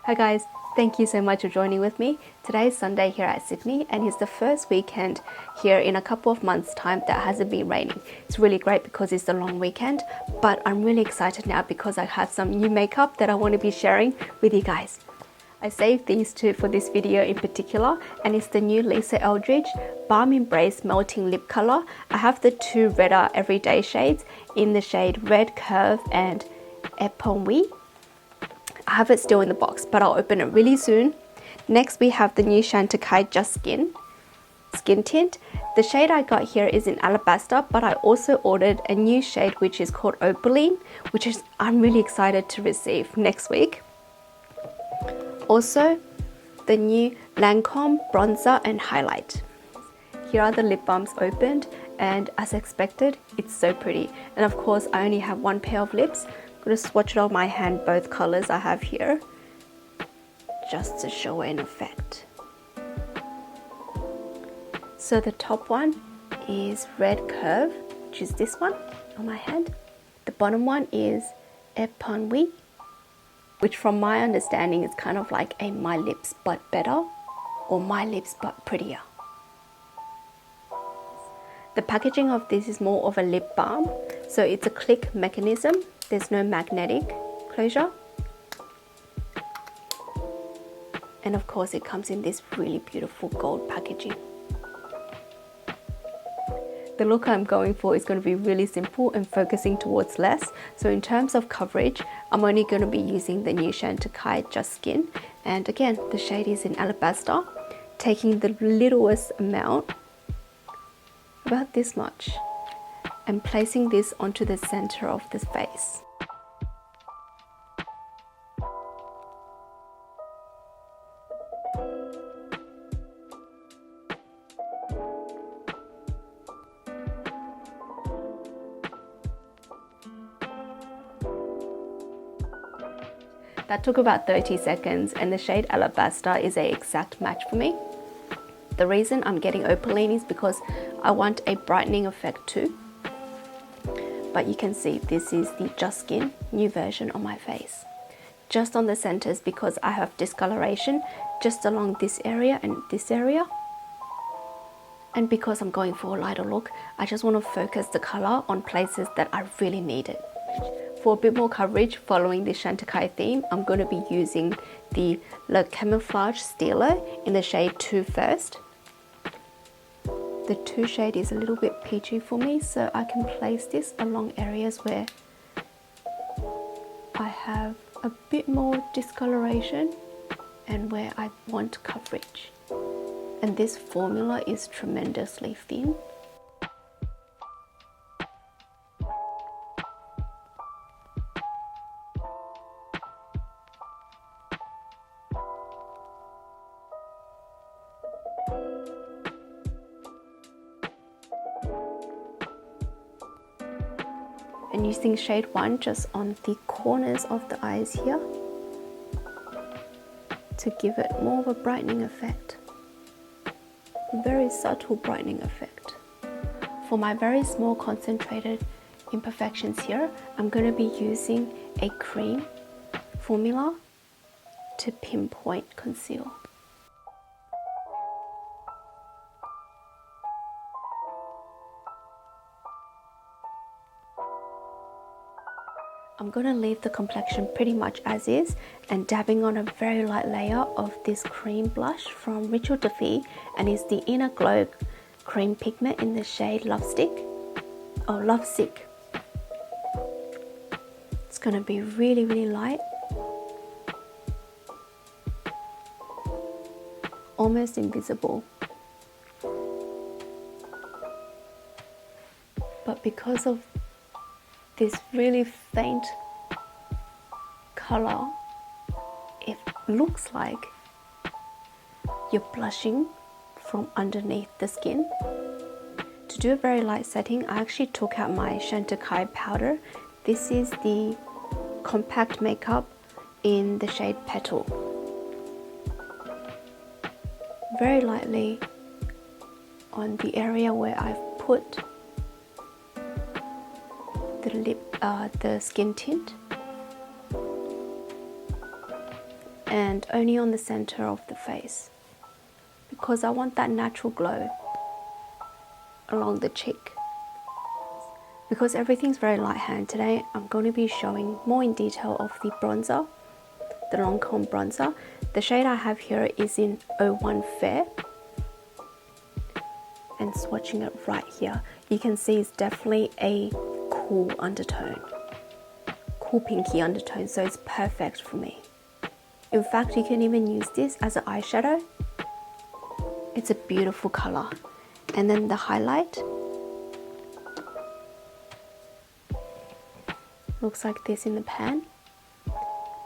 Hi guys, thank you so much for joining with me. Today is Sunday here at Sydney and it's the first weekend here in a couple of months time that hasn't been raining. It's really great because it's the long weekend, but I'm really excited now because I have some new makeup that I want to be sharing with you guys. I saved these two for this video in particular, and it's the new Eldridge Baume Embrace Melting Lip Color. I have the two redder everyday shades in the shade Red Curve and Epanoui. I have it still in the box, but I'll open it really soon. Next we have the new Chantecaille Just Skin Tint. The shade I got here is in Alabaster, but I also ordered a new shade which is called Opaline, which I'm really excited to receive next week. Also, the new Lancome Bronzer and Highlight. Here are the lip balms opened, and as expected, it's so pretty. And of course, I only have one pair of lips. I'm going to swatch it on my hand, both colors I have here, just to show an effect. So the top one is Red Curve, which is this one on my hand. The bottom one is Epanoui, which from my understanding is kind of like a My Lips But Better or My Lips But Prettier. The packaging of this is more of a lip balm, so it's a click mechanism. There's no magnetic closure. And of course it comes in this really beautiful gold packaging. The look I'm going for is going to be really simple and focusing towards less. So in terms of coverage, I'm only going to be using the new Chantecaille Just Skin. And again, the shade is in Alabaster, taking the littlest amount, about this much, and placing this onto the center of the face. That took about 30 seconds, and the shade Alabaster is an exact match for me. The reason I'm getting Opaline is because I want a brightening effect too. But you can see this is the Just Skin new version on my face. Just on the centers, because I have discoloration just along this area and this area. And because I'm going for a lighter look, I just want to focus the color on places that I really need it. For a bit more coverage, following the Chantecaille theme, I'm going to be using the Le Camouflage Steeler in the shade 2 first. The 2 shade is a little bit peachy for me, so I can place this along areas where I have a bit more discoloration and where I want coverage. And this formula is tremendously thin. And using shade 1 just on the corners of the eyes here to give it more of a brightening effect. A very subtle brightening effect. For my very small concentrated imperfections here, I'm going to be using a cream formula to pinpoint conceal. I'm going to leave the complexion pretty much as is and dabbing on a very light layer of this cream blush from Rituel, and it's the Inner Glow Cream Pigment in the shade Lovesick. It's going to be really, really light. Almost invisible. But because of this really faint color, it looks like you're blushing from underneath the skin. To do a very light setting, I actually took out my Chantecaille powder. This is the compact makeup in the shade Petal. Very lightly on the area where I've put the skin tint, and only on the center of the face because I want that natural glow along the cheek. Because everything's very light hand today, I'm going to be showing more in detail of the bronzer, the Lancome bronzer. The shade I have here is in 01 Fair, and swatching it right here, you can see it's definitely a cool undertone, cool pinky undertone, so it's perfect for me. In fact, you can even use this as an eyeshadow. It's a beautiful color. And then the highlight looks like this in the pan,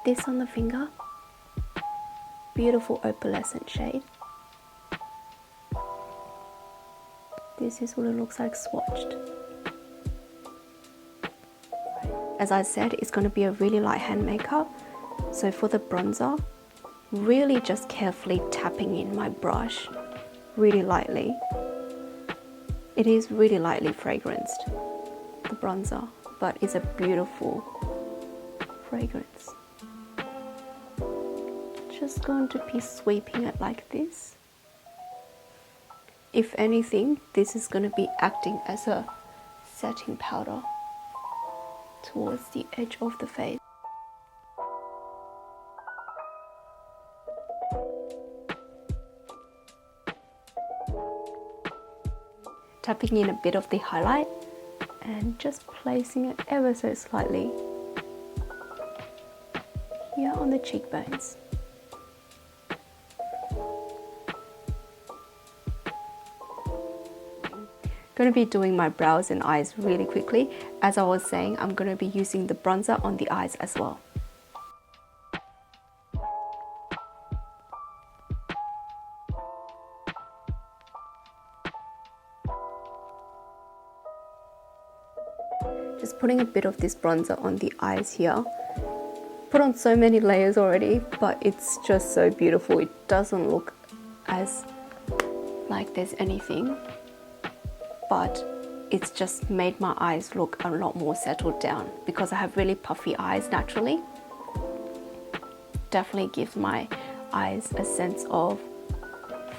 this on the finger, beautiful opalescent shade. This is what it looks like swatched. As I said, it's going to be a really light hand makeup, so for the bronzer, really just carefully tapping in my brush really lightly. It is really lightly fragranced, the bronzer, but it's a beautiful fragrance. Just going to be sweeping it like this. If anything, this is going to be acting as a setting powder towards the edge of the face. Tapping in a bit of the highlight and just placing it ever so slightly here on the cheekbones. Going to be doing my brows and eyes really quickly. As I was saying, I'm going to be using the bronzer on the eyes as well. Just putting a bit of this bronzer on the eyes here. Put on so many layers already, but it's just so beautiful. It doesn't look as like there's anything, but it's just made my eyes look a lot more settled down because I have really puffy eyes naturally. Definitely gives my eyes a sense of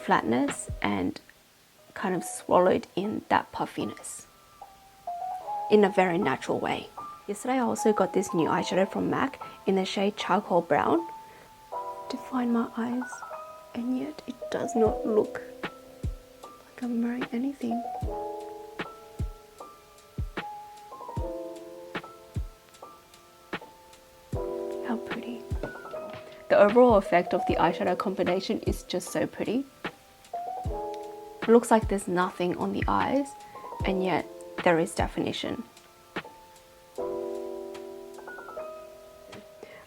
flatness and kind of swallowed in that puffiness in a very natural way. Yesterday I also got this new eyeshadow from MAC in the shade Charcoal Brown. Define my eyes, and yet it does not look like I'm wearing anything. How pretty. The overall effect of the eyeshadow combination is just so pretty. It looks like there's nothing on the eyes, and yet there is definition.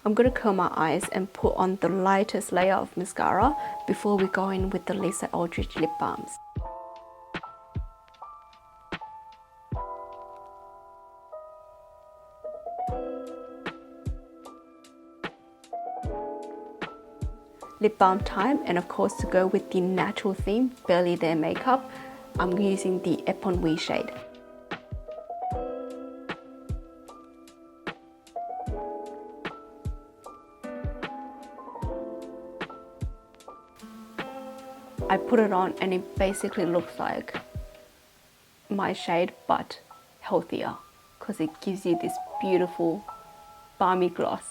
I'm going to curl my eyes and put on the lightest layer of mascara before we go in with the Lisa Eldridge lip balms. Lip balm time, and of course, to go with the natural theme, Barely There makeup, I'm using the Epanoui shade. I put it on and it basically looks like my shade but healthier because it gives you this beautiful balmy gloss.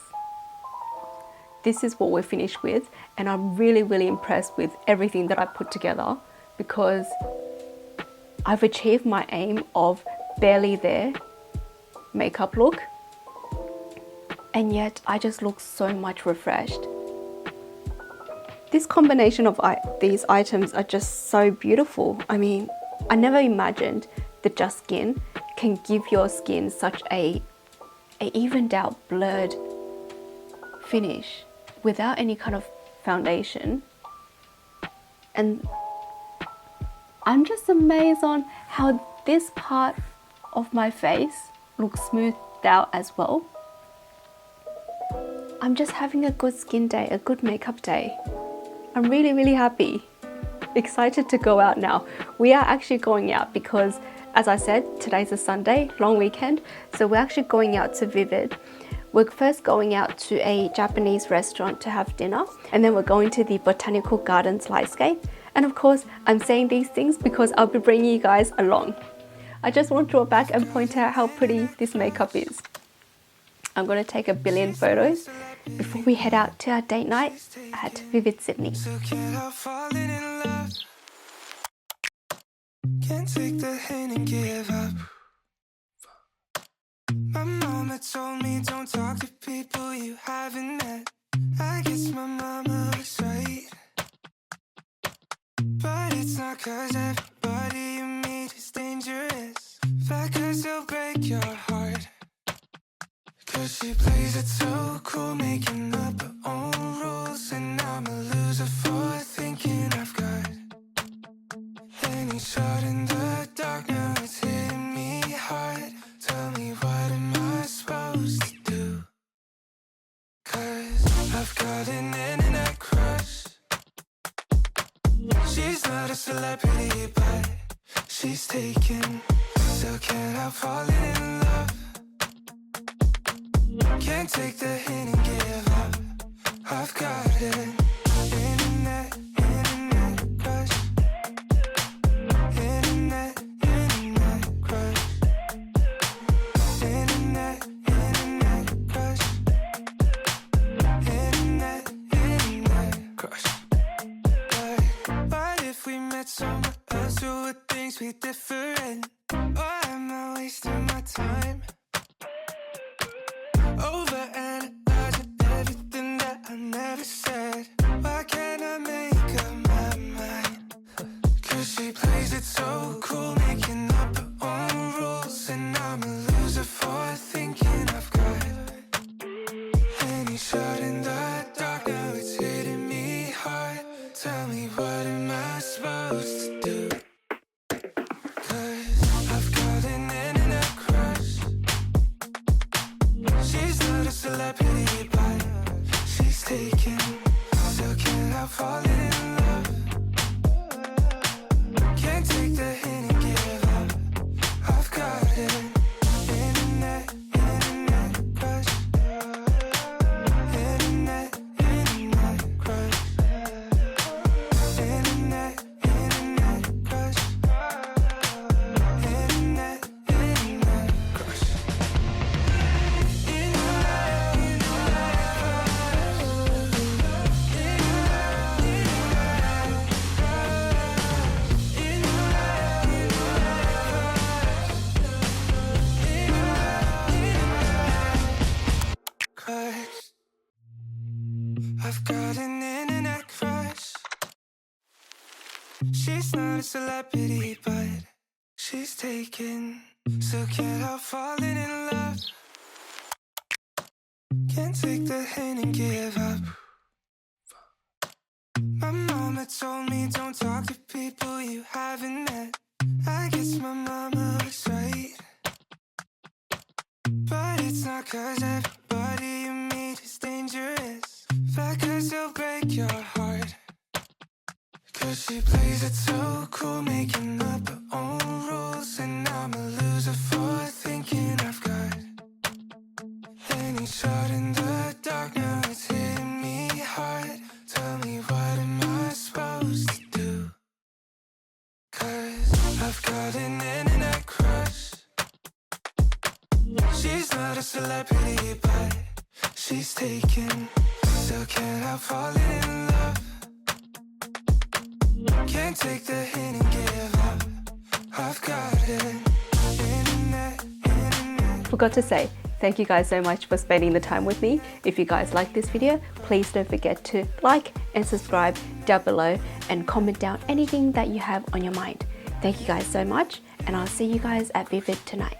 This is what we're finished with, and I'm really impressed with everything that I put together because I've achieved my aim of Barely There makeup look, and yet I just look so much refreshed. This combination of these items are just so beautiful. I mean, I never imagined that Just Skin can give your skin such a evened out, blurred finish without any kind of foundation. And I'm just amazed on how this part of my face looks smoothed out as well. I'm just having a good skin day, a good makeup day. I'm really happy, excited to go out now. We are actually going out because, as I said, today's a Sunday, long weekend, so we're actually going out to Vivid. We're first going out to a Japanese restaurant to have dinner, and then we're going to the Botanical Gardens Lightscape. And of course, I'm saying these things because I'll be bringing you guys along. I just want to draw back and point out how pretty this makeup is. I'm going to take a billion photos before we head out to our date night at Vivid Sydney. Can't take the hint and give up. My mama told me don't talk to people you haven't met. I guess my mama was right, but it's not cause everybody you meet is dangerous, but cause they'll break your heart. Cause she plays it so cool, making up her own rules, and I'm a loser for thinking I've got any shot in the dark. Now it's hitting me hard. Tell me, what am I supposed to do? Cause I've got an internet crush. She's not a celebrity, but she's taken. Still can't help falling in love. Can't take the hint and give up. I've got an internet crush. Internet crush. Internet crush. Internet crush. But if we met somewhere else, would things be different? Or am I wasting my time? Overanalyzing everything that I never said. Why can't I make up my mind? Cause she plays it so cool, making up her own rules, and I'm a loser for thinking I've got any shot in the dark. Now it's hitting me hard. Tell me, what am I supposed to do? Cause I've got an internet crush. She's not a celebrity, but she's taken. Still can't help falling in love. Can't take the hint and give up. I've got an internet crush. Internet crush. Internet crush. Internet crush. I've got an internet crush. She's not a celebrity, but she's taken. Still can't help falling in love. Can't take the hint and give up. My mama told me don't talk to people you haven't met. I guess my mama was right, but it's not cause everybody you meet is dangerous, but cause they'll break your heart. Cause she plays it so cool, making up her own rules, and I'm a loser for thinking I've got any shot in the dark. Now it's hitting me hard. Tell me, what am I supposed to do? Cause I've got an internet crush. She's not a celebrity, but she's taken. Still can't help falling in love. Can't take the hint and give up. I've got an internet. Forgot to say, thank you guys so much for spending the time with me. If you guys like this video, please don't forget to like and subscribe down below and comment down anything that you have on your mind. Thank you guys so much, and I'll see you guys at Vivid tonight.